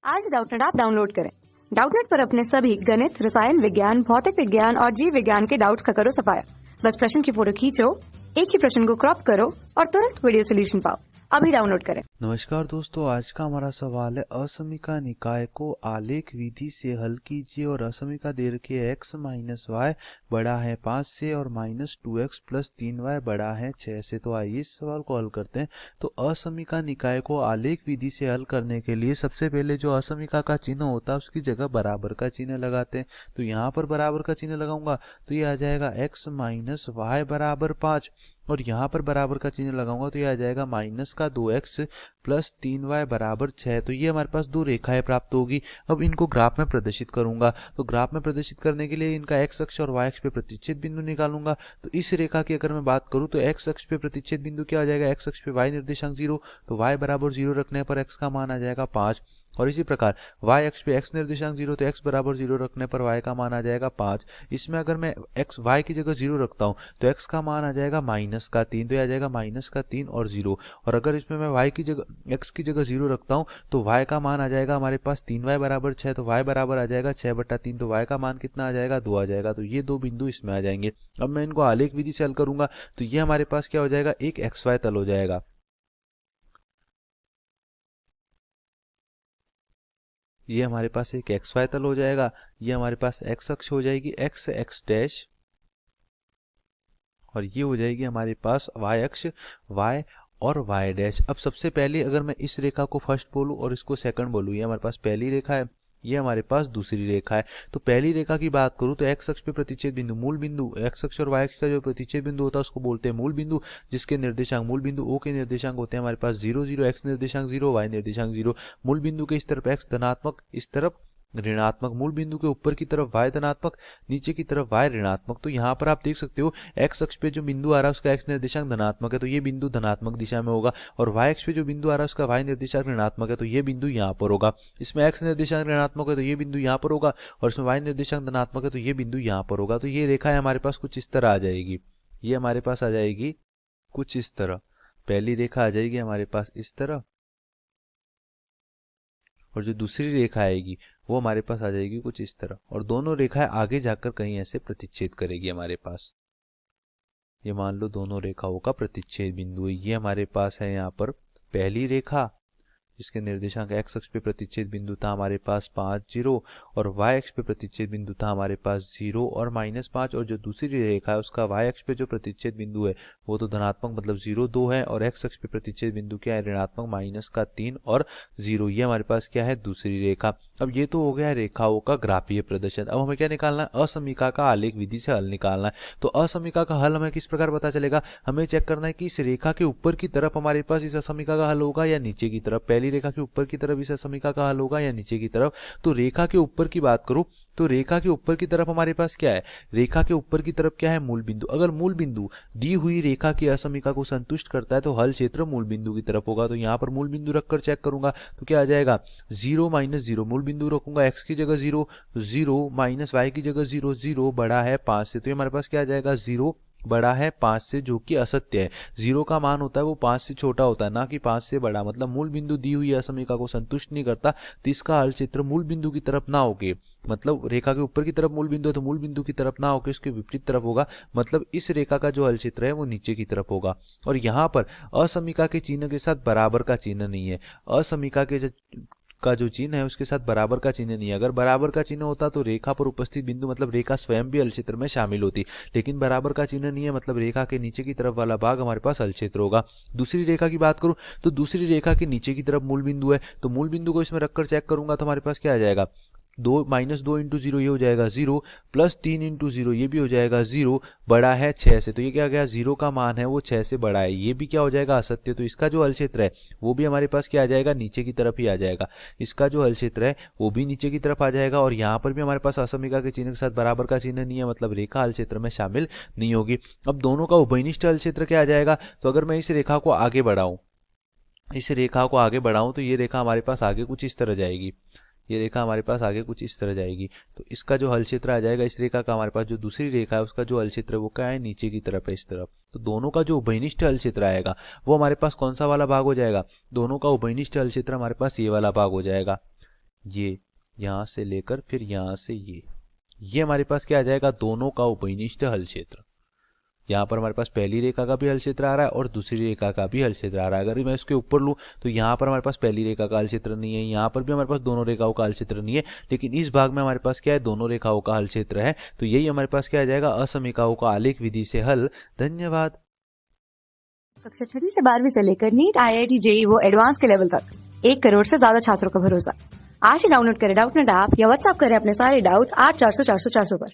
आज Doubtnut app download करें। Doubtnut पर अपने सभी गणित, रसायन विज्ञान, भौतिक विज्ञान और जीव विज्ञान के डाउट्स का करो सफाया। बस प्रश्न की फोटो खींचो, एक ही प्रश्न को क्रॉप करो और तुरंत वीडियो सोल्यूशन पाओ। अभी डाउनलोड करें। नमस्कार दोस्तों, आज का हमारा सवाल है असमीका निकाय को आलेख विधि से हल कीजिए और असमीका दे रखी है x माइनस वाई बड़ा है 5 से और माइनस 2x प्लस 3y बड़ा है 6 से। तो आइए इस सवाल को हल करते हैं। तो असमीका निकाय को आलेख विधि से हल करने के लिए सबसे पहले जो असमीका का चिन्ह होता है उसकी जगह बराबर का चिन्ह लगाते हैं। तो यहाँ पर बराबर का चिन्ह लगाऊंगा तो ये आ जाएगा x माइनस वाई बराबर 5 और यहाँ पर बराबर का चिन्ह लगाऊंगा तो ये आ जाएगा माइनस का 2x प्लस 3y बराबर 6। तो ये हमारे पास दो रेखाएं प्राप्त होगी। अब इनको ग्राफ में प्रदर्शित करूंगा। तो ग्राफ में प्रदर्शित करने के लिए इनका x अक्ष और y अक्ष पे प्रतिच्छेद बिंदु निकालूंगा। तो इस रेखा की अगर मैं बात करूं तो x अक्ष पे प्रतिच्छेद बिंदु क्या आ जाएगा, x अक्ष पे y निर्देशांक 0, तो y बराबर 0 रखने पर x का मान आ जाएगा 5। और इसी प्रकार y अक्ष पे x निर्देशांक 0, तो x बराबर 0 रखने पर y का मान आ जाएगा 5। इसमें अगर मैं x y की जगह 0 रखता हूं तो x का मान आ जाएगा माइनस का 3, तो यह आ जाएगा माइनस का 3 और 0। और अगर इसमें मैं y की जगह x की जगह 0 रखता हूं तो y का मान आ जाएगा हमारे पास 3y बराबर 6, तो y बराबर आ जाएगा 6/3, तो y का मान कितना आ जाएगा 2 आ जाएगा। तो ये दो बिंदु इसमें आ जाएंगे। अब मैं इनको आलेख विधि से हल करूंगा तो ये हमारे पास क्या हो जाएगा, एक xy तल हो जाएगा। ये हमारे पास एक xy तल हो जाएगा। ये हमारे पास x अक्ष हो जाएगी, x डैश, और ये हो जाएगी हमारे पास y अक्ष, y और y डैश। अब सबसे पहले अगर मैं इस रेखा को फर्स्ट बोलूं और इसको सेकंड बोलूं, ये हमारे पास पहली रेखा है, ये हमारे पास दूसरी रेखा है। तो पहली रेखा की बात करूं तो x अक्ष पे प्रतिच्छेद बिंदु मूल बिंदु, x अक्ष और y अक्ष का जो प्रतिच्छेद बिंदु होता है उसको बोलते हैं मूल बिंदु, जिसके निर्देशांक मूल बिंदु O के निर्देशांक होते हैं हमारे पास 0 0, x निर्देशांक 0, y निर्देशांक 0। मूल बिंदु के इस तरफ x धनात्मक, इस तरफ ऋणात्मक, मूल बिंदु के ऊपर की तरफ y धनात्मक, नीचे की तरफ y ऋणात्मक। तो यहाँ पर आप देख सकते हो x अक्ष पे जो बिंदु आ रहा है उसका x निर्देशांक धनात्मक है, तो ये बिंदु धनात्मक दिशा में होगा। और y अक्ष पे जो बिंदु आ रहा है उसका y निर्देशांक ऋणात्मक है, तो ये बिंदु यहाँ पर होगा। इसमें x निर्देशांक ऋणात्मक है तो ये बिंदु यहाँ पर होगा, और इसमें y निर्देशांक धनात्मक है तो ये बिंदु यहाँ पर होगा। तो ये रेखा हमारे पास कुछ इस तरह आ जाएगी। ये हमारे पास आ जाएगी कुछ इस तरह। पहली रेखा आ जाएगी हमारे पास इस तरह, और जो दूसरी रेखा आएगी वो हमारे पास आ जाएगी कुछ इस तरह, और दोनों रेखाएं आगे जाकर कहीं ऐसे प्रतिच्छेद करेगी हमारे पास। ये मान लो दोनों रेखाओं का प्रतिच्छेद बिंदु है। ये हमारे पास है यहाँ पर पहली रेखा, जिसके निर्देशांक x अक्ष पे प्रतिच्छेद बिंदु था हमारे पास 5 0, और y अक्ष पे प्रतिच्छेद बिंदु था हमारे पास 0 और -5। और जो दूसरी रेखा है उसका y अक्ष पे जो प्रतिच्छेद बिंदु है वो तो धनात्मक मतलब 0 2 है, और x अक्ष पे प्रतिच्छेद बिंदु क्या है, ऋणात्मक माइनस का 3 और 0। ये हमारे पास क्या है, दूसरी रेखा। अब ये तो हो गया रेखाओं का ग्राफीय प्रदर्शन। अब हमें क्या निकालना है, असमीका का आलेख विधि से हल निकालना है। तो असमीका का हल हमें किस प्रकार पता चलेगा, हमें चेक करना है कि इस रेखा के ऊपर की तरफ हमारे पास इस असमीका का हल होगा या नीचे की तरफ। पहली रेखा के ऊपर की तरफ इस असमीका का हल होगा या नीचे की तरफ। तो रेखा के ऊपर की बात करूं तो रेखा के ऊपर की तरफ हमारे पास क्या है, रेखा के ऊपर की तरफ क्या है, मूल बिंदु। अगर मूल बिंदु दी हुई रेखा की असमीका को संतुष्ट करता है तो हल क्षेत्र मूल बिंदु की तरफ होगा। तो यहां पर मूल बिंदु रखकर चेक करूंगा तो क्या आ जाएगा, 0 - 0, मूल बिंदु रखूंगा x की जगह 0, 0 माइनस y की जगह 0, 0 बड़ा है 5 से। तो ये हमारे पास क्या आ जाएगा, 0 बड़ा है 5 से, जो कि असत्य है। 0 का मान होता है वो 5 से छोटा होता है, ना कि 5 से बड़ा। मतलब मूल बिंदु दी हुई असमीका को संतुष्ट नहीं करता, तो इसका हल क्षेत्र मूल बिंदु की तरफ ना होके, मतलब रेखा के ऊपर की तरफ मूल बिंदु है तो मूल बिंदु की तरफ ना होकर इसके विपरीत तरफ होगा। मतलब इस रेखा का जो हल क्षेत्र है वो नीचे की तरफ होगा। और यहाँ पर असमीका के चिन्ह के साथ बराबर का चिन्ह नहीं है। असमीका के का जो चिन्ह है उसके साथ बराबर का चिन्ह नहीं है। अगर बराबर का चिन्ह होता तो रेखा पर उपस्थित बिंदु मतलब रेखा स्वयं भी हल क्षेत्र में शामिल होती, लेकिन बराबर का चिन्ह नहीं है, मतलब रेखा के नीचे की तरफ वाला भाग हमारे पास हल क्षेत्र होगा। दूसरी रेखा की बात करूं तो दूसरी रेखा के नीचे की तरफ मूल बिंदु है, तो मूल बिंदु को इसमें रखकर चेक करूंगा तो हमारे पास क्या आ जाएगा, 2 -2 × 0 ये हो जाएगा 0, प्लस 3 × 0 ये भी हो जाएगा 0, बड़ा है 6 से। तो ये क्या गया, 0 का मान है वो 6 से बड़ा है, ये भी क्या हो जाएगा, असत्य। तो इसका जो हल क्षेत्र है वो भी हमारे पास क्या आ जाएगा, नीचे की तरफ ही आ जाएगा। इसका जो हल क्षेत्र है वो भी नीचे की तरफ आ जाएगा। और यहाँ पर भी हमारे पास असमीका के चिन्ह के साथ बराबर का चिन्ह नहीं है, मतलब रेखा हल क्षेत्र में शामिल नहीं होगी। अब दोनों का उभयनिष्ठ हल क्षेत्र क्या आ जाएगा, तो अगर मैं इस रेखा को आगे बढ़ाऊं, तो ये रेखा हमारे पास आगे कुछ इस तरह जाएगी। ये रेखा हमारे पास आगे कुछ इस तरह जाएगी। तो इसका जो हल क्षेत्र आ जाएगा इस रेखा का, हमारे पास जो दूसरी रेखा है उसका जो हल क्षेत्र है वो क्या है, नीचे की तरफ है, इस तरफ। तो दोनों का जो उभयनिष्ठ हल क्षेत्र आएगा वो हमारे पास कौन सा वाला भाग हो जाएगा, दोनों का उभयनिष्ठ हल क्षेत्र हमारे पास ये वाला भाग हो जाएगा। ये यहाँ से लेकर फिर यहाँ से ये हमारे पास क्या आ जाएगा, दोनों का उपनिष्ठ हल क्षेत्र। यहाँ पर हमारे पास पहली रेखा का भी हल क्षेत्र आ रहा है और दूसरी रेखा का भी हल क्षेत्र आ रहा है। अगर मैं इसके ऊपर लूँ तो यहाँ पर हमारे पास पहली रेखा का हल क्षेत्र नहीं है, यहाँ पर भी हमारे पास दोनों रेखाओं का हल क्षेत्र नहीं है, लेकिन इस भाग में हमारे पास क्या है, दोनों रेखाओं का हल क्षेत्र है। तो यही हमारे पास क्या आ जाएगा, असमीकाओं का आलेख विधि से हल। धन्यवाद। कक्षा 6वीं से 12वीं से लेकर नीट, IIT, JEE वो एडवांस के लेवल तक 1 करोड़ से ज्यादा छात्रों का भरोसा। आज ही डाउनलोड करें डाउटनेट ऐप या व्हाट्सएप करें अपने सारे डाउट्स 8400 400 400 पर।